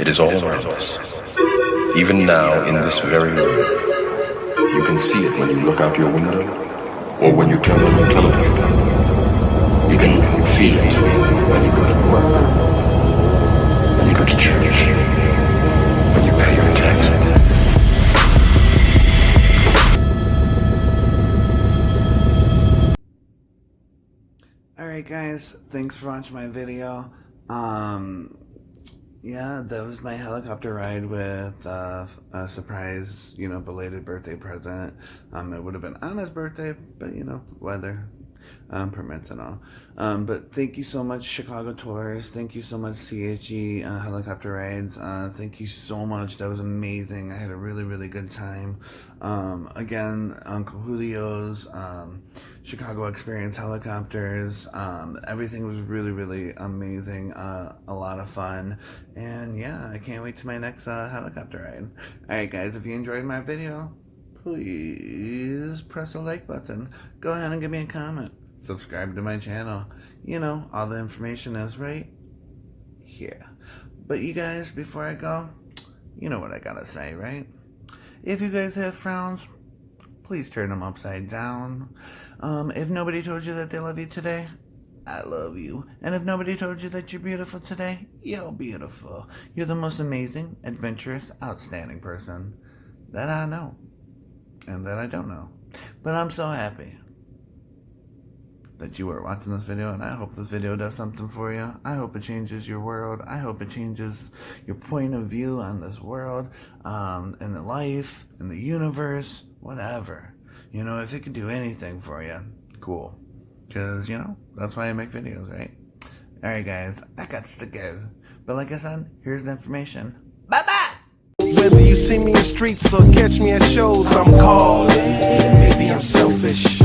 It is all around us. Even now, in this very room, you can see it when you look out your window or when you turn on your television. You can feel it when you go to work, when you go to church, when you pay your taxes. Alright guys, thanks for watching my video. Yeah, that was my helicopter ride with a surprise, belated birthday present. It would have been on his birthday, but weather permits and all. But thank you so much, Chicago Tours. Thank you so much, CHE Helicopter Rides. Thank you so much. That was amazing. I had a really, really good time. Again, Uncle Julio's Chicago Experience Helicopters. Everything was really, really amazing. A lot of fun. And yeah, I can't wait to my next helicopter ride. Alright guys, if you enjoyed my video, please press the like button. Go ahead and give me a comment. Subscribe to my channel. All the information is right here. But you guys, before I go, you know what I gotta say, right? If you guys have frowns, please turn them upside down. If nobody told you that they love you today, I love you. And if nobody told you that you're beautiful today, you're beautiful. You're the most amazing, adventurous, outstanding person that I know. And that I don't know. But I'm so happy that you are watching this video, and I hope this video does something for you. I hope it changes your world. I hope it changes your point of view on this world, in the life, in the universe, whatever. If it could do anything for you, cool. Because, that's why I make videos, right? Alright guys, I got to go. But like I said, here's the information. Bye-bye! Whether you see me in streets or catch me at shows, I'm calling. Maybe I'm selfish.